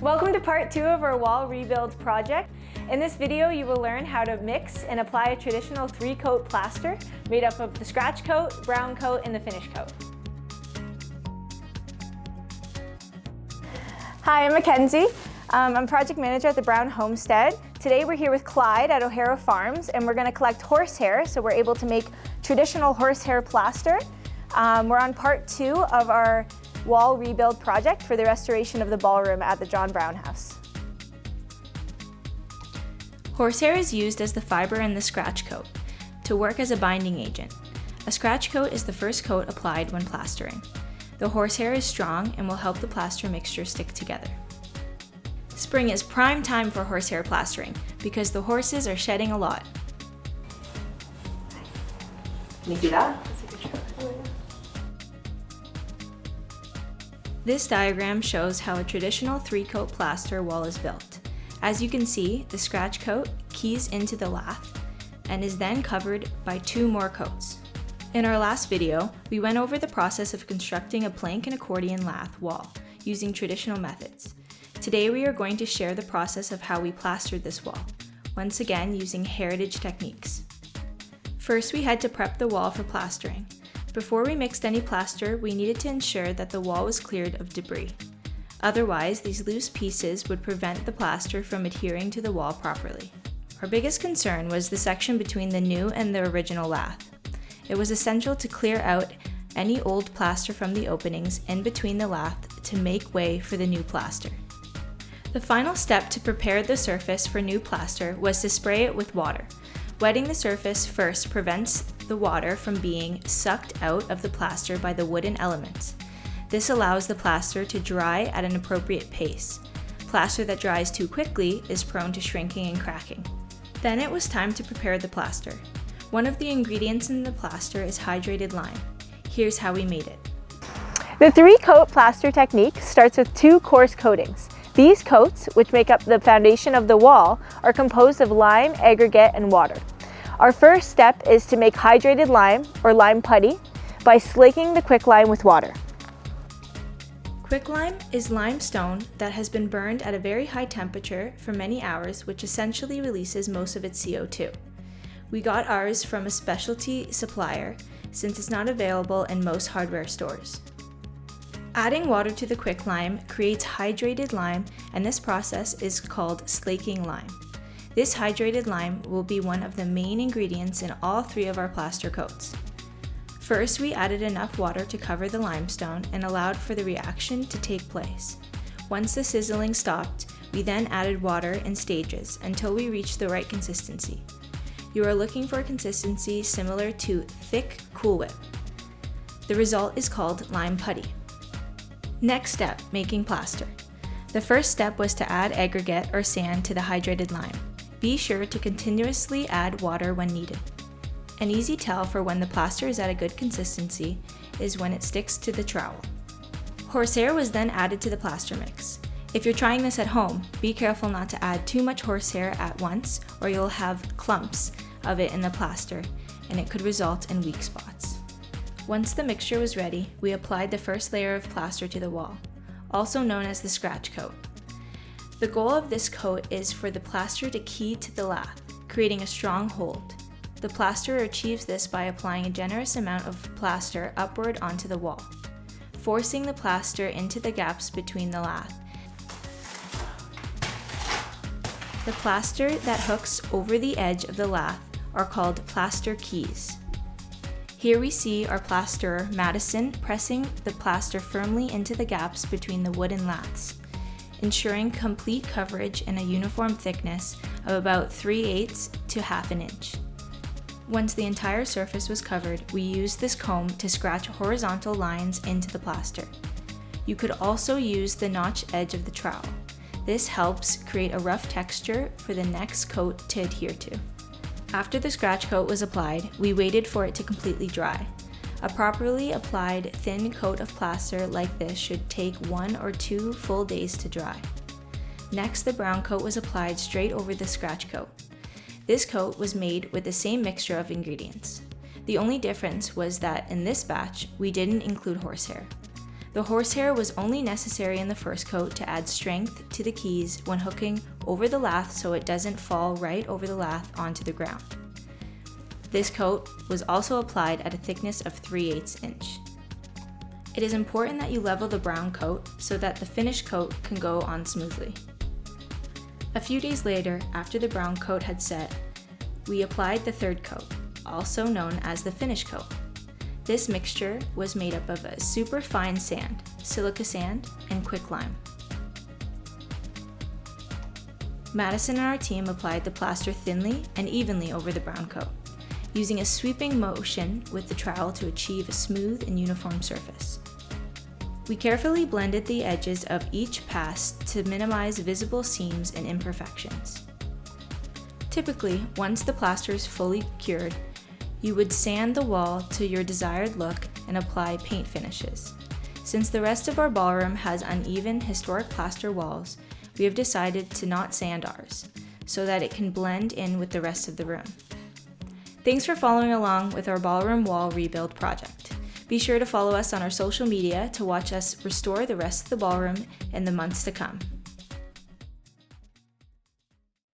Welcome to part 2 of our wall rebuild project. In this video, you will learn how to mix and apply a traditional 3-coat plaster made up of the scratch coat, brown coat, and the finish coat. Hi, I'm Mackenzie. I'm project manager at the Brown Homestead. Today we're here with Clyde at O'Hara Farms, and we're going to collect horsehair, so we're able to make traditional horsehair plaster. We're on part 2 of our wall rebuild project for the restoration of the ballroom at the John Brown House. Horsehair is used as the fiber in the scratch coat to work as a binding agent. A scratch coat is the first coat applied when plastering. The horsehair is strong and will help the plaster mixture stick together. Spring is prime time for horsehair plastering because the horses are shedding a lot. Can you see that? This diagram shows how a traditional 3-coat plaster wall is built. As you can see, the scratch coat keys into the lath and is then covered by 2 more coats. In our last video, we went over the process of constructing a plank and accordion lath wall using traditional methods. Today we are going to share the process of how we plastered this wall, once again using heritage techniques. First, we had to prep the wall for plastering. Before we mixed any plaster, we needed to ensure that the wall was cleared of debris. Otherwise, these loose pieces would prevent the plaster from adhering to the wall properly. Our biggest concern was the section between the new and the original lath. It was essential to clear out any old plaster from the openings in between the lath to make way for the new plaster. The final step to prepare the surface for new plaster was to spray it with water. Wetting the surface first prevents the water from being sucked out of the plaster by the wooden elements. This allows the plaster to dry at an appropriate pace. Plaster that dries too quickly is prone to shrinking and cracking. Then it was time to prepare the plaster. One of the ingredients in the plaster is hydrated lime. Here's how we made it. The 3-coat plaster technique starts with 2 coarse coatings. These coats, which make up the foundation of the wall, are composed of lime, aggregate, and water. Our first step is to make hydrated lime, or lime putty, by slaking the quicklime with water. Quicklime is limestone that has been burned at a very high temperature for many hours, which essentially releases most of its CO2. We got ours from a specialty supplier since it's not available in most hardware stores. Adding water to the quicklime creates hydrated lime, and this process is called slaking lime. This hydrated lime will be one of the main ingredients in all 3 of our plaster coats. First, we added enough water to cover the limestone and allowed for the reaction to take place. Once the sizzling stopped, we then added water in stages until we reached the right consistency. You are looking for a consistency similar to thick Cool Whip. The result is called lime putty. Next step, making plaster. The first step was to add aggregate or sand to the hydrated lime. Be sure to continuously add water when needed. An easy tell for when the plaster is at a good consistency is when it sticks to the trowel. Horsehair was then added to the plaster mix. If you're trying this at home, be careful not to add too much horsehair at once or you'll have clumps of it in the plaster and it could result in weak spots. Once the mixture was ready, we applied the first layer of plaster to the wall, also known as the scratch coat. The goal of this coat is for the plaster to key to the lath, creating a strong hold. The plasterer achieves this by applying a generous amount of plaster upward onto the wall, forcing the plaster into the gaps between the lath. The plaster that hooks over the edge of the lath are called plaster keys. Here we see our plasterer, Madison, pressing the plaster firmly into the gaps between the wooden laths, ensuring complete coverage and a uniform thickness of about 3/8 to ½ an inch. Once the entire surface was covered, we used this comb to scratch horizontal lines into the plaster. You could also use the notch edge of the trowel. This helps create a rough texture for the next coat to adhere to. After the scratch coat was applied, we waited for it to completely dry. A properly applied thin coat of plaster like this should take 1 or 2 full days to dry. Next, the brown coat was applied straight over the scratch coat. This coat was made with the same mixture of ingredients. The only difference was that in this batch, we didn't include horsehair. The horsehair was only necessary in the first coat to add strength to the keys when hooking over the lath so it doesn't fall right over the lath onto the ground. This coat was also applied at a thickness of 3/8 inch. It is important that you level the brown coat so that the finished coat can go on smoothly. A few days later, after the brown coat had set, we applied the third coat, also known as the finish coat. This mixture was made up of a super fine sand, silica sand, and quicklime. Madison and our team applied the plaster thinly and evenly over the brown coat, using a sweeping motion with the trowel to achieve a smooth and uniform surface. We carefully blended the edges of each pass to minimize visible seams and imperfections. Typically, once the plaster is fully cured, you would sand the wall to your desired look and apply paint finishes. Since the rest of our ballroom has uneven historic plaster walls, we have decided to not sand ours, so that it can blend in with the rest of the room. Thanks for following along with our ballroom wall rebuild project. Be sure to follow us on our social media to watch us restore the rest of the ballroom in the months to come.